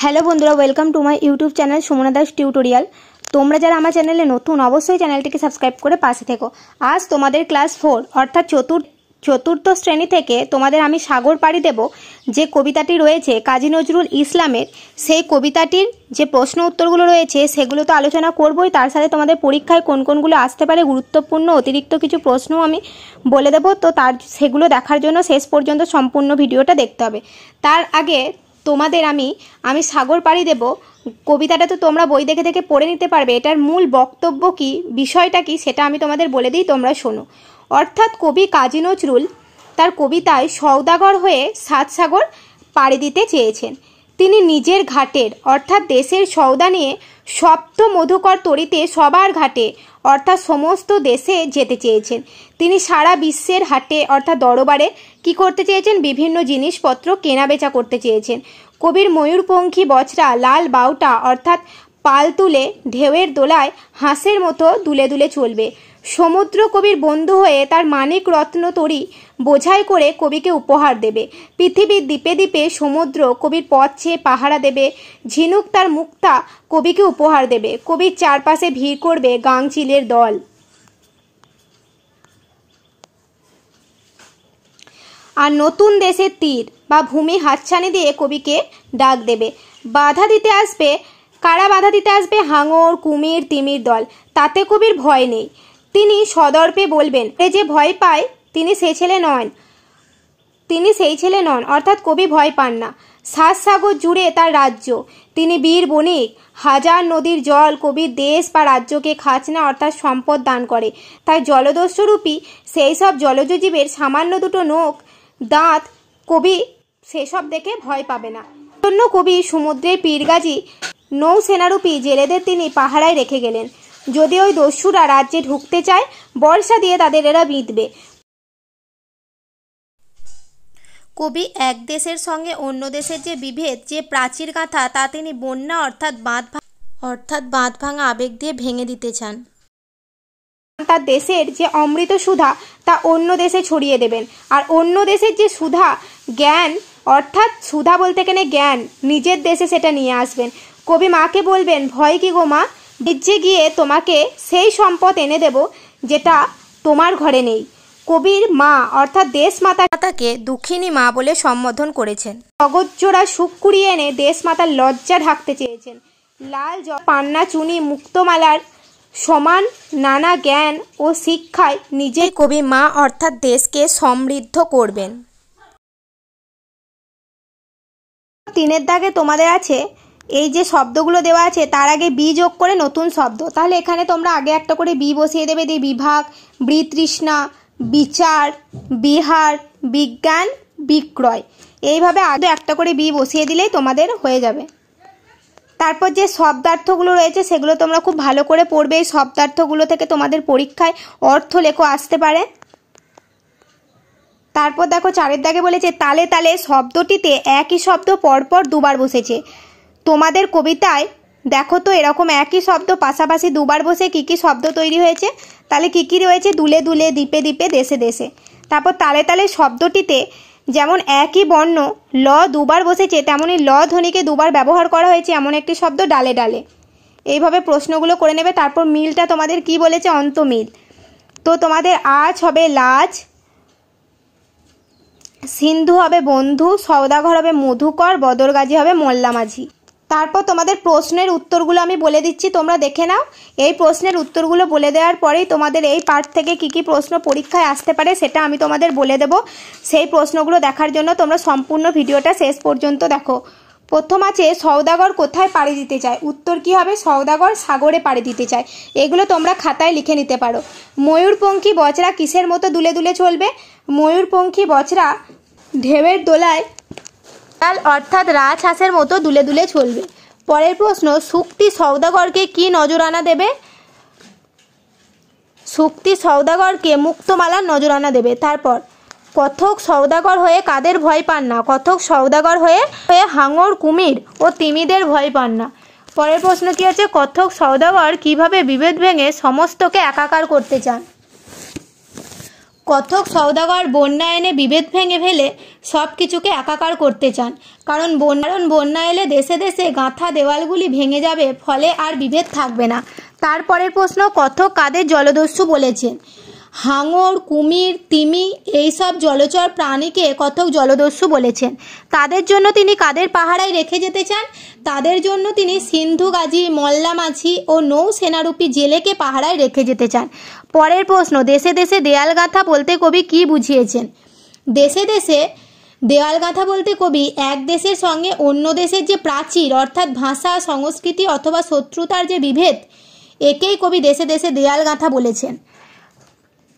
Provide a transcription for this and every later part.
Hello বন্ধুরা, welcome to my YouTube channel Sumana Das tutorial. তোমরা যারা আমার চ্যানেলে নতুন, অবশ্যই চ্যানেলটিকে সাবস্ক্রাইব করে পাশে থেকো। আজ তোমাদের ক্লাস 4 অর্থাৎ চতুর্থ শ্রেণী থেকে তোমাদের আমি সাগর পাড়ি দেব যে কবিতাটি রয়েছে কাজী নজরুল ইসলামের, সেই কবিতাটির যে প্রশ্ন উত্তরগুলো রয়েছে সেগুলো তো আলোচনা করবই, তার সাথে তোমাদের পরীক্ষায় কোন কোনগুলো আসতে পারে গুরুত্বপূর্ণ অতিরিক্ত কিছু প্রশ্ন আমি বলে দেবো। তো সেগুলো দেখার জন্য শেষ পর্যন্ত সম্পূর্ণ ভিডিওটা দেখতে হবে। তার আগে তোমাদের আমি সাগর পাড়ি দেব কবিতাটা তো তোমরা বই দেখে দেখে পড়ে নিতে পারবে। এটার মূল বক্তব্য কি, বিষয়টা কি, সেটা আমি তোমাদের বলে দিই, তোমরা শোনো। অর্থাৎ কবি কাজী নজরুল তার কবিতায় সওদাগর হয়ে 7 সাগর পাড়ি দিতে চেয়েছেন। তিনি নিজের ঘাটের অর্থাৎ দেশের সওদা নিয়ে সপ্ত মধুকর তরিতে সবার ঘাটে অর্থাৎ সমস্ত দেশে যেতে চেয়েছেন। তিনি সারা বিশ্বের হাটে অর্থাৎ দরবারে কি করতে চেয়েছেন, বিভিন্ন জিনিসপত্র কেনা বেচা করতে চেয়েছেন। কবির ময়ূরপঙ্খী বচরা লাল বাউটা অর্থাৎ পাল তুলে ঢেউয়ের দোলায় হাঁসের মতো দুলে দুলে চলবে। সমুদ্র কবির বন্ধু হয়ে তার মানিক রত্ন তরী বোঝাই করে কবিকে উপহার দেবে। পৃথিবীর দ্বীপে দ্বীপে সমুদ্র কবির পথ চেয়ে পাহারা দেবে। ঝিনুক তার মুক্তা কবিকে উপহার দেবে। কবির চারপাশে ভিড় করবে গাংচিলের দল। আর নতুন দেশের তীর বা ভূমি হাতছানি দিয়ে কবিকে ডাক দেবে। বাধা দিতে আসবে কারা? বাধা দিতে আসবে হাঙর, কুমির, তিমির দল। তাতে কবির ভয় নেই, তিনি সদর্পে বলবেন এ যে ভয় পায় তিনি সেই ছেলে নন, অর্থাৎ কবি ভয় পান না। 7 সাগর জুড়ে তার রাজ্য, তিনি বীর বণিক। হাজার নদীর জল কবির দেশ বা রাজ্যকে খাজনা অর্থাৎ সম্পদ দান করে। তাই জলদস্যুরূপী সেই সব জলজ জীবের সামান্য দুটো নখ দাঁত কবি সেসব দেখে ভয় পাবে না। জন্য কবি সমুদ্রের পীরগাজী নৌসেনারূপী জেলেদের তিনি পাহারায় রেখে গেলেন। যদি ওই দস্যুরা রাজ্যে ঢুকতে চায় বর্ষা দিয়ে তাদের এরা বিঁধবে। কবি এক দেশের সঙ্গে অন্য দেশের যে বিভেদ, যে প্রাচীর গাঁথা, তা তিনি বন্যা অর্থাৎ বাঁধ ভাঙা আবেগ দিয়ে ভেঙে দিতে চান। তার দেশের যে অমৃত সুধা তা অন্য দেশে ছড়িয়ে দেবেন। আর অন্য দেশের যে সুধা জ্ঞান অর্থাৎ সুধা বলতে গেলে জ্ঞান, নিজের দেশে সেটা নিয়ে আসবেন। কবি মাকে বলবেন ভয় কি গো মা, গির্জে গিয়ে তোমাকে সেই সম্পদ এনে দেব যেটা তোমার ঘরে নেই। কবির মা অর্থাৎ দেশমাতাকে দুঃখিনী মা বলে সম্বোধন করেছেন। জগৎজোড়া সুখ কুড়িয়ে এনে দেশমাতার লজ্জা ঢাকতে চেয়েছেন। লাল পান্না চুনি মুক্তমালার সমান নানা জ্ঞান ও শিক্ষায় নিজে কবি মা অর্থাৎ দেশকে সমৃদ্ধ করবেন। 3 দাগে তোমাদের আছে এই যে শব্দগুলো দেওয়া আছে তার আগে বি যোগ করে নতুন শব্দ। তাহলে এখানে তোমরা আগে একটা করে বি বসিয়ে দেবে, দিয়ে বিভাগ, বৃতৃষ্ণা, বিচার, বিহার, বিজ্ঞান, বিক্রয়, এইভাবে আগে একটা করে বি বসিয়ে দিলেই তোমাদের হয়ে যাবে। তারপর যে শব্দার্থগুলো রয়েছে সেগুলো তোমরা খুব ভালো করে পড়বে। এই শব্দার্থগুলো থেকে তোমাদের পরীক্ষায় অর্থ লেখো আসতে পারে। তারপর দেখো 4 দাগে বলেছে তালে তালে শব্দটিতে একই শব্দ পরপর দুবার বসেছে। তোমাদের কবিতায় দেখো তো এরকম একই শব্দ পাশাপাশি দুবার বসে কি কি শব্দ তৈরি হয়েছে। তাহলে কি কি রয়েছে, দুলে দুলে, দ্বীপে দ্বীপে, দেশে দেশে। তারপর তালে তালে শব্দটিতে যেমন একই বর্ণ ল দুবার বসেছে, তেমনি ল ধ্বনিকে দুবার ব্যবহার করা হয়েছে এমন একটি শব্দ ডালে ডালে। এইভাবে প্রশ্নগুলো করে নেবে। তারপর মিলটা তোমাদের কি বলেছে, অন্তমিল। তো তোমাদের আজ হবে লাজ, সিন্ধু হবে বন্ধু, সওদাগর হবে মধুকর, বদরগাজী হবে মোল্লা মাঝি। তারপর তোমাদের প্রশ্নের উত্তরগুলো আমি বলে দিচ্ছি, তোমরা দেখে নাও। এই প্রশ্নের উত্তরগুলো বলে দেওয়ার পরেই তোমাদের এই পার্ট থেকে কি কি প্রশ্ন পরীক্ষায় আসতে পারে সেটা আমি তোমাদের বলে দেব। সেই প্রশ্নগুলো দেখার জন্য তোমরা সম্পূর্ণ ভিডিওটা শেষ পর্যন্ত দেখো। প্রথম আছে সওদাগর কোথায় পাড়ি দিতে চায়? উত্তর কি হবে, সওদাগর সাগরে পাড়ি দিতে চায়। এগুলো তোমরা খাতায় লিখে নিতে পারো। ময়ূরপঙ্খী বচরা কিসের মতো দুলে দুলে চলবে? ময়ূরপঙ্খী বচরা ঢেউয়ের দোলায় অর্থাৎ রাজহাঁসের মতো দুলে দুলে চলবে। পরের প্রশ্ন, শুক্তি সওদাগরকে কি নজরানা দেবে? শুক্তি সওদাগরকে মুক্তমালার নজরানা দেবে। তারপর কথক সওদাগর হয়ে কাদের ভয় পান না? কথক সওদাগর হয়ে হাঙর, কুমির ও তিমিদের ভয় পান না। পরের প্রশ্ন কি আছে, কথক সওদাগর কিভাবে বিভেদ ভেঙে সমস্তকে একাকার করতে চান? কথক সওদাগর বন্যা এনে বিভেদ ভেঙে ফেলে সব কিছুকে একাকার করতে চান, কারণ বন্যা এলে দেশে দেশে গাঁথা দেওয়ালগুলি ভেঙে যাবে, ফলে আর বিভেদ থাকবে না। তারপরের প্রশ্ন, কথক কাদের জলদস্যু বলেছেন? হাঙর, কুমির, তিমি এইসব জলচর প্রাণীকে কথক জলদস্যু বলেছেন। তাদের জন্য তিনি কাদের পাহারায় রেখে যেতে চান? তাদের জন্য তিনি সিন্ধু গাজী, মল্লা মাঝি ও নৌ সেনারূপী জেলেকে পাহারায় রেখে যেতে চান। পরের প্রশ্ন, দেশে দেশে দেয়াল গাঁথা বলতে কবি কি বুঝিয়েছেন? দেশে দেশে দেওয়াল গাঁথা বলতে কবি এক দেশের সঙ্গে অন্য দেশের যে প্রাচীর, অর্থাৎ ভাষা, সংস্কৃতি অথবা শত্রুতার যে বিভেদ, একেই কবি দেশে দেশে দেয়াল গাঁথা বলেছেন।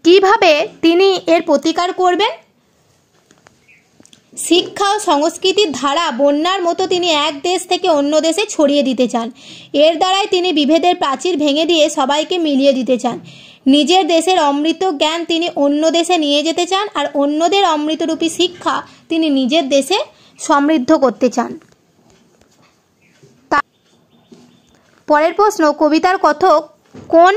কিভাবে তিনি এর প্রতিকার করবেন? শিক্ষা ও সংস্কৃতির ধারা বন্যার মতো তিনি এক দেশ থেকে অন্য দেশে ছড়িয়ে দিতে চান। এর দ্বারাই তিনি বিভেদের প্রাচীর ভেঙে দিয়ে সবাইকে মিলিয়ে দিতে চান। নিজের দেশের অমৃত জ্ঞান তিনি অন্য দেশে নিয়ে যেতে চান, আর অন্যদের অমৃতরূপী শিক্ষা তিনি নিজের দেশে সমৃদ্ধ করতে চান। পরের প্রশ্ন, কবিতার কথক কোন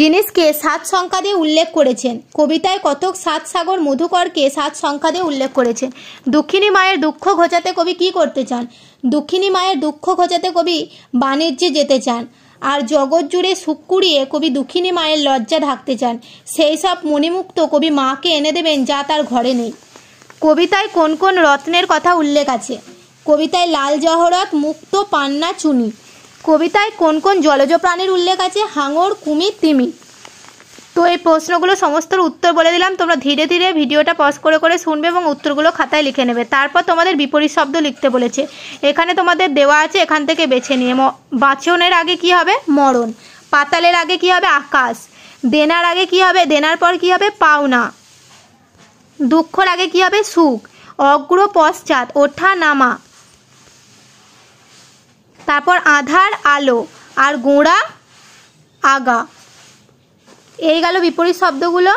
জিনিসকে 7 সংখ্যা দিয়ে উল্লেখ করেছেন? কবিতায় কথক 7 সাগর মধুকরকে 7 সংখ্যা দিয়ে উল্লেখ করেছেন। দুঃখিনী মায়ের দুঃখ ঘোচাতে কবি কি করতে চান? দুঃখিনী মায়ের দুঃখ ঘোচাতে কবি বাণিজ্যে যেতে চান, আর জগৎ জুড়ে সুখ কুড়িয়ে কবি দুঃখিনী মায়ের লজ্জা ঢাকতে চান। সেই সব মণিমুক্ত কবি মাকে এনে দেবেন যা তার ঘরে নেই। কবিতায় কোন কোন রত্নের কথা উল্লেখ আছে? কবিতায় লাল জহরত, মুক্ত, পান্না, চুনি। কবিতায় কোন কোন জলজ প্রাণীর উল্লেখ আছে? হাঙর, কুমির, তিমি। তো এই প্রশ্নগুলো সমস্তর উত্তর বলে দিলাম। তোমরা ধীরে ধীরে ভিডিওটা পজ করে করে শুনবে এবং উত্তরগুলো খাতায় লিখে নেবে। তারপর তোমাদের বিপরীত শব্দ লিখতে বলেছে, এখানে তোমাদের দেওয়া আছে, এখান থেকে বেছে নিয়ে। বাচনের আগে কি হবে? মরণ। পাতালের আগে কি হবে? আকাশ। দেনার আগে কি হবে? দেনার পর কি হবে? পাওনা। দুঃখর আগে কি হবে? সুখ। অগ্র, পশ্চাৎ, ওঠা, নামা। তারপর আধার, আলো, আর গোড়া, আগা। এই গেল বিপরীত শব্দগুলো।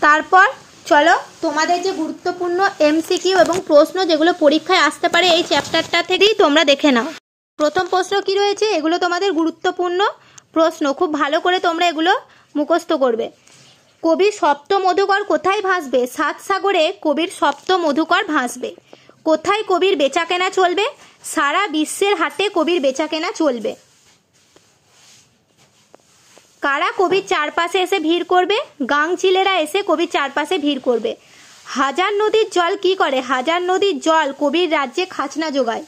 তারপর চলো তোমাদের যে গুরুত্বপূর্ণ এমসিকিউ এবং প্রশ্ন যেগুলো পরীক্ষায় আসতে পারে এই চ্যাপ্টারটা থেকেই তোমরা দেখে নাও। প্রথম প্রশ্ন কি রয়েছে? এগুলো তোমাদের গুরুত্বপূর্ণ প্রশ্ন, খুব ভালো করে তোমরা এগুলো মুখস্থ করবে। কবির সপ্ত মধুকর কোথায় ভাসবে? 7 সাগরে কবির সপ্ত মধুকর ভাসবে। কোথায় কবির বেচাকেনা চলবে? সারা বিশ্বের হাটে কবির বেচাকেনা চলবে। কারা কবির চারপাশে এসে ভিড় করবে? গাংচিলেরা এসে কবির চারপাশে ভিড় করবে। হাজার নদীর জল কি করে? হাজার নদীর জল কবির রাজ্যে খাজনা যোগায়।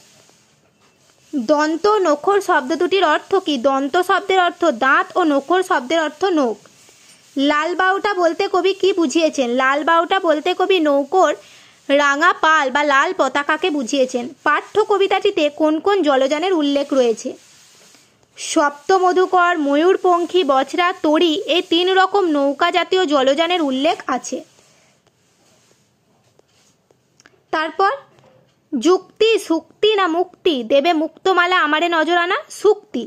দন্ত নখর শব্দ দুটির অর্থ কি? দন্ত শব্দের অর্থ দাঁত ও নখর শব্দের অর্থ নখ। লাল বাউটা বলতে কবি কি বুঝিয়েছেন? লাল বাউটা বলতে কবি নৌকোর রাঙা পাল বা লাল পতাকাকে বুঝিয়েছেন। পাঠ্য কবিতাটিতে কোন কোন জলযানের উল্লেখ রয়েছে? সপ্ত মধুকর, ময়ূরপঙ্খী, বছরা, তরী এই 3 রকম নৌকা জাতীয় জলযানের উল্লেখ আছে। তারপর যুক্তি, সুক্তি না মুক্তি? দেবে মুক্তমালা আমারে নজরানা। সুক্তি।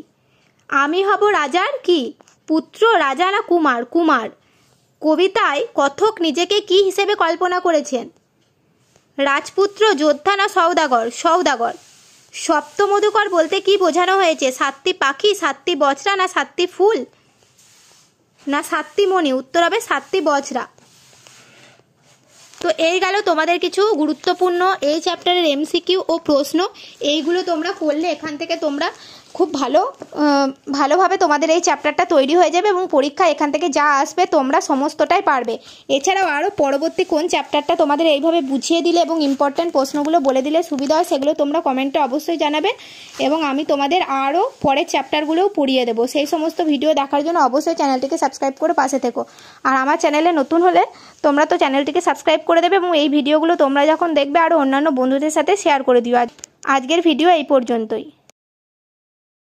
আমি হব রাজার কি পুত্র? রাজা না কুমার? কুমার। কবিতায় কথক নিজেকে কি হিসেবে কল্পনা করেছেন? রাজপুত্র, যোদ্ধা না সওদাগর? সওদাগর। সপ্ত মধুকর বলতে কি বোঝানো হয়েছে? 7টি পাখি, 7টি বছরা না 7টি ফুল না 7টি মণি? উত্তর হবে 7টি বছরা। তো এই গেল তোমাদের কিছু গুরুত্বপূর্ণ এই চ্যাপ্টারের এমসিকিউ ও প্রশ্ন। এইগুলো তোমরা করলে এখান থেকে তোমরা খুব ভালোভাবে তোমাদের এই চ্যাপ্টারটা তৈরি হয়ে যাবে এবং পরীক্ষা এখান থেকে যা আসবে তোমরা সমস্তটাই পারবে। এছাড়াও আরও পরবর্তী কোন চ্যাপ্টারটা তোমাদের এইভাবে বুঝিয়ে দিলে এবং ইম্পর্টেন্ট প্রশ্নগুলো বলে দিলে সুবিধা হয় সেগুলো তোমরা কমেন্টে অবশ্যই জানাবে এবং আমি তোমাদের আরও পরের চ্যাপ্টারগুলোও পড়িয়ে দেবো। সেই সমস্ত ভিডিও দেখার জন্য অবশ্যই চ্যানেলটিকে সাবস্ক্রাইব করে পাশে থেকো। আর আমার চ্যানেলে নতুন হলে তোমরা তো চ্যানেলটিকে সাবস্ক্রাইব করে দেবে এবং এই ভিডিওগুলো তোমরা যখন দেখবে আরও অন্যান্য বন্ধুদের সাথে শেয়ার করে দিও। আজকের ভিডিও এই পর্যন্তই।